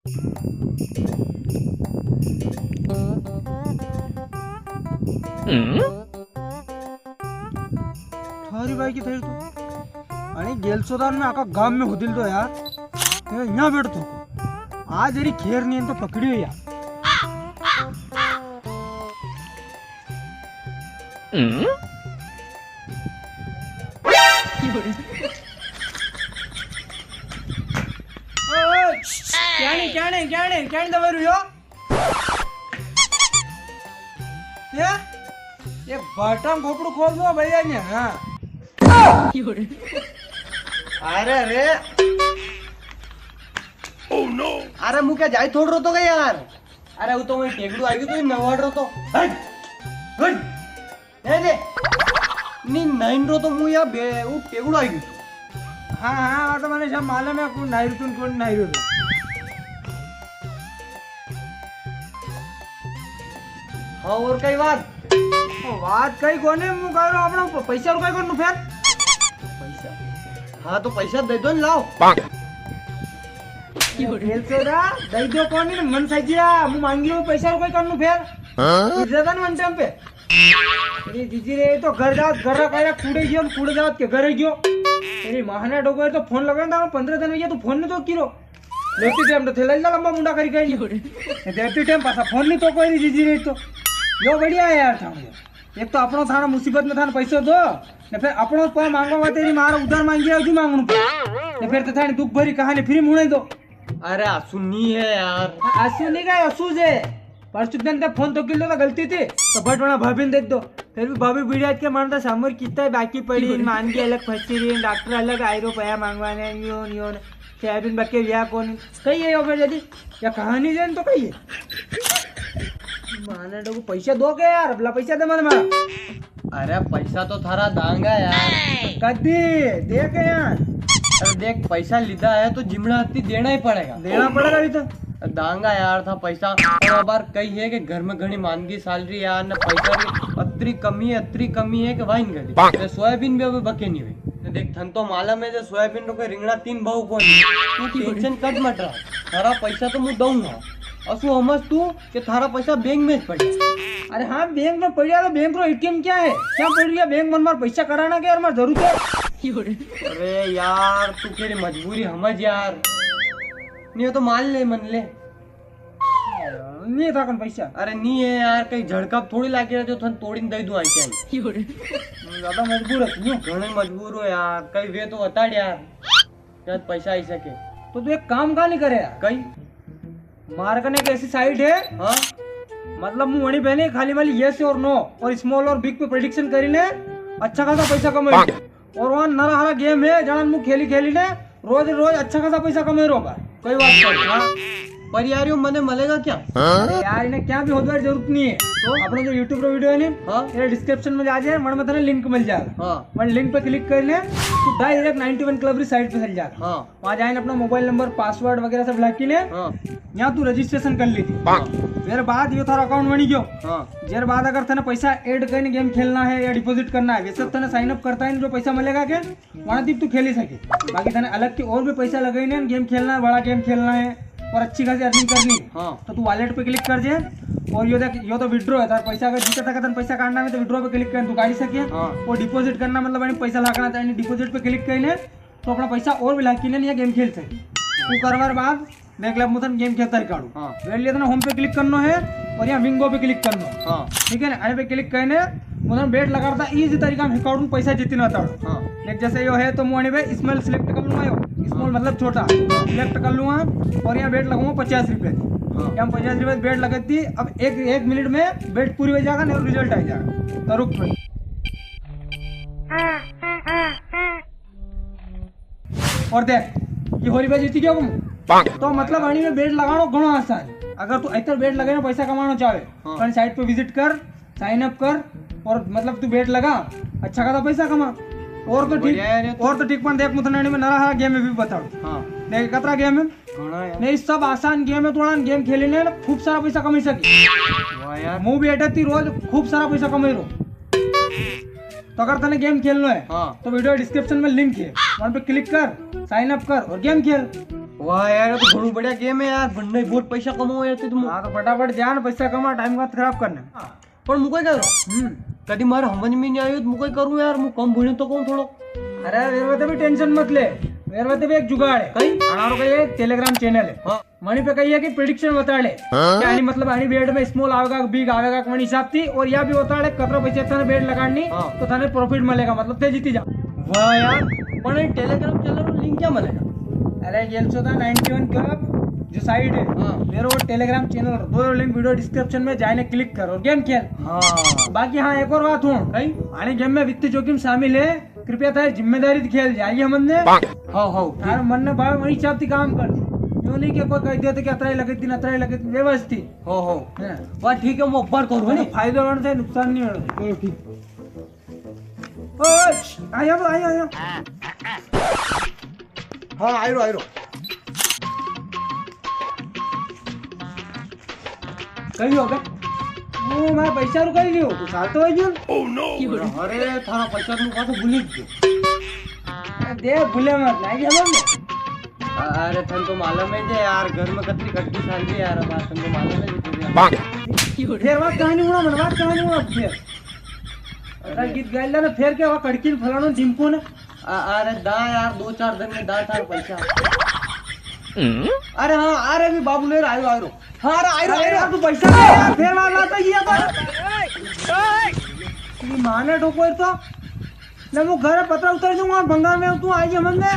थारी बाई की थैर तू आणि गेलसोदान में आका गाम में हुदिल तो यार यहाँ बैठतो आज जरी खेर नहीं तो पकड़ी हो यार क्या नहीं दबा रही हो ये बटन खोपड़ू खोल दो भैया ने हाँ अरे अरे Oh no! अरे मुझे जाई थोड़ रहो तो यार अरे वो तो मैं टेगड़ू आई तो नवाड़ रहो तो हट हट दे नी नाइन रो तो मुझे बे वो टेगड़ू आई तो हाँ तो मैंने सब मालूम है कौन नाइर तुम कौन नाइर हो हाँ और कई बात कई कोने मुँह कह रहा अपना पैसा रुका कौन फिर पैसा हाँ तो पैसा दे दो लाओ दई दो कौन मन साइजिया मु मांगी हूँ पैसा रुका कौन फिर ज्यादा नहीं मनते हम पे अरे जीजी रे तो घर का कूड़े जाओ के घर गयो तेरी महाना डोगो तो फोन लगा था 15 दिन में तो फोन नहीं तो किरो लेते टाइम तो थेला लंबा मुंडा करी गई देते टाइम पासा फोन नहीं तो कोई जीजी रे तो यो बढ़िया है यार था एक तो अपनो थाना मुसीबत में थाना पैसा दो ने फिर अपनो पर मांगो तेरी मार उधार मांगी है मांगू ने फिर तो थाने दुख भरी कहानी फ्री मुड़े दो अरे आंसू नहीं है यार आंसू नहीं का आंसू से परसों दिन तक फोन तो किलो तो गलती थी तो बट वहाँ भाभी ने दे दो फिर भी भाभी बीड़िया के मानता सामर कितना बाकी पड़ी मान के अलग फंसी रही डॉक्टर अलग आई रो पया मांगवाने यो सोयाबीन बके लिया कौन कही है फिर यदि या कहानी जान तो कही है माने तो पैसा दो के यार अपना पैसा दे मन मारा अरे पैसा तो थारा दांगा यार कदी दे के यार अरे देख पैसा लीधा है तो जिमड़ा हत्ती देना ही पड़ेगा अभी तो दांगा यार था पैसा और बार कही है कि घर में घनी मानगी सैलरी यार न पैसा की अत्री कमी है कि वाइन गली सोयाबीन भी अभी बके नहीं हुई देख थन तो मालूम है जो सोयाबीन रो के रिंगड़ा 3 भाव को तू टेंशन कट मत रहा थारा पैसा तो मैं दूंगा असु समझ तू कि थारा पैसा बैंक में पड़े अरे हाँ बैंक में पड़ तो बैंक रो एटीएम क्या है क्या पड़ गया बैंक मन मार पैसा कराना के यार मार जरूरत है अरे यार तू तेरी मजबूरी समझ यार नहीं तो मान ले मन ले नहीं था कौन पैसा अरे नहीं है यार कहीं झड़का थोड़ी लागे रहे जो थन तोड़ी दे दूं आई क्या ज्यादा मजबूर है क्यों घणे मजबूर हो यार कहीं वे तो बता यार शायद पैसा आई सके तो तू एक काम का नहीं करे यार कहीं मार्कन एक ऐसी साइट है हाँ मतलब मुंह वणी बहने खाली वाली यस और नो और स्मॉल और बिग पे प्रेडिक्शन करी ने अच्छा खासा पैसा कमाई और वहाँ नरा हरा गेम है जहाँ मुँह खेली ने रोज अच्छा खासा पैसा कमाई रोगा कोई बात नहीं हाँ पर यार यो मने मिलेगा क्या यार इन्हें क्या भी होने की जरूरत नहीं है तो अपना जो YouTube वीडियो है नहीं हाँ ये डिस्क्रिप्शन में जा जाए मन में तेरे लिंक मिल जाएगा हाँ मन लिंक पे क्लिक करने तो डायरेक्ट 91 क्लब साइट पे चल जाएगा हाँ वहाँ जाए अपना मोबाइल नंबर पासवर्ड वगैरह सब लग के यहाँ तू रजिस्ट्रेशन कर ली थी फिर बाद ये थारा अकाउंट बनी गयो जेर बाद अगर तेने पैसा ऐड करने गेम खेलना है या डिपॉजिट करना है वैसे तेने साइन अप करता है जो पैसा मिलेगा के वहाँ तू खेल ही सके बाकी तेने अलग के और भी पैसा लगाई गेम खेलना है बड़ा गेम खेलना है और अच्छी खासी अर्निंग करनी हाँ तो तू वॉलेट पे क्लिक कर जाए और यो तो विड्रॉ है तार पैसा अगर जीता था पैसा काटना है तो विड्रॉ पे क्लिक कर तू काट सके हाँ और डिपॉजिट करना मतलब पैसा लाना था डिपॉजिट पे क्लिक करने तो अपना पैसा और भी लाके नहीं गेम खेल सके तू करवार बाद मैं क्लब में गेम खेलता ही काटू हाँ वेट लिया होम पे क्लिक करना है और यहाँ विंगो पे क्लिक करना हाँ ठीक है ना आई पे क्लिक करने मुझे बेट लगाता इजी तरीका में अकाउंट में पैसा जितना था हाँ लेकिन जैसे यो है तो मुझे पे स्मॉल सिलेक्ट कर लूँगा यो स्मॉल मतलब छोटा सिलेक्ट कर लूँगा और यहाँ बेट लगाऊंगा 50 रुपये की यहाँ 50 रुपये बेट लगती अब एक मिनट में बेट पूरी हो जाएगा नहीं रिजल्ट आ जाएगा तो रुक और देख ये होली भाई जीती क्या तो मतलब अणी में बेट लगाना घणो आसान अगर तू इतना बेट लगे ना पैसा कमाना चाहे तो साइट पे विजिट कर साइन अप कर और मतलब तू बेट लगा अच्छा खासा पैसा कमा और तो ठीक पण देख मुथनानी में नरा हरा गेम है भी बताओ हां देख कतरा गेम है नहीं सब आसान गेम है थोड़ा गेम खेलने ना खूब सारा पैसा कमा सके वाह यार मु भी अटती रोज खूब सारा पैसा कमाई रो तो अगर तने गेम खेलना है तो वीडियो डिस्क्रिप्शन में लिंक है वहां पे क्लिक कर साइन अप कर और गेम खेल वाह यार, तो घणो बढ़िया गेम है यार, बनने बहुत पैसा कमाओ यार तुम। हाँ तो फटाफट जा ना, पैसा कमा, टाइम मत खराब करना। पण मु काय करो कभी मारे समझ में नहीं आयो, मु काय करूं यार, मु कम भण्यो तो कहूं थोड़ो। अरे मेरे वते भी टेंशन मत ले, मेरे वते भी एक जुगाड़ है। कहीं हमारो का ये टेलीग्राम चैनल है। हाँ मणि पे कही है कि प्रिडिक्शन बता ले यानी मतलब आनी बेड में स्मॉल आवेगा बिग आवेगा मणि हिसाब थी, और या भी बता ले कतरो पैसे थाने बेड लगानी हाँ। तो थाने प्रॉफिट मिलेगा, मतलब ते जीती जा। वाह यार, पण ये टेलीग्राम चैनल रो लिंक क्या मिलेगा? अरे गेल्सो था 91 क्लब जो साइट है, हाँ। मेरे वो टेलीग्राम चैनल दो लिंक वीडियो डिस्क्रिप्शन में जाने क्लिक करो, गेम खेल। हाँ बाकी हाँ एक और बात हूँ, कहीं आने गेम में वित्तीय जोखिम शामिल है, कृपया था जिम्मेदारी खेल जाइए हमने। हाँ हाँ यार मन ने भाव वही चाहती काम कर, यूं नहीं कि कोई कह देते कि अतराई लगे दिन अतराई लगे व्यवस्थित हाँ हाँ है। वाह ठीक है, मैं अब्बार करूँ नहीं। फायदा होने से नुकसान नहीं होना। चलो ठीक। आया तो आया हाँ आयरो आयरो कहीं हो गए? वो मैं पैसा रुकाई लियो तो साल तो आई अरे थारा पैसा तुम कहा तो भूल ही गए। दे भूले मत लागी हमने। अरे थन तो मालूम है जे यार, घर में कतरी खट्टी साल भी यार, बात थन तो मालूम है जे। फिर बात कहानी उड़ा मन बात कहानी उड़ा फिर अरे गीत गाइला ना फिर के वा कड़कीन फलानो जिमको ने। अरे दा यार 2-4 दिन में दा थार पैसा। अरे हाँ अरे भी बाबू ले आयो आयो। हाँ अरे आयो अरे आयो यार तू पैसा दे यार, फिर मार लाता ये तो माने ठोको तो ना वो घर पता उतर दूंगा बंगाल में, तू आई हमने।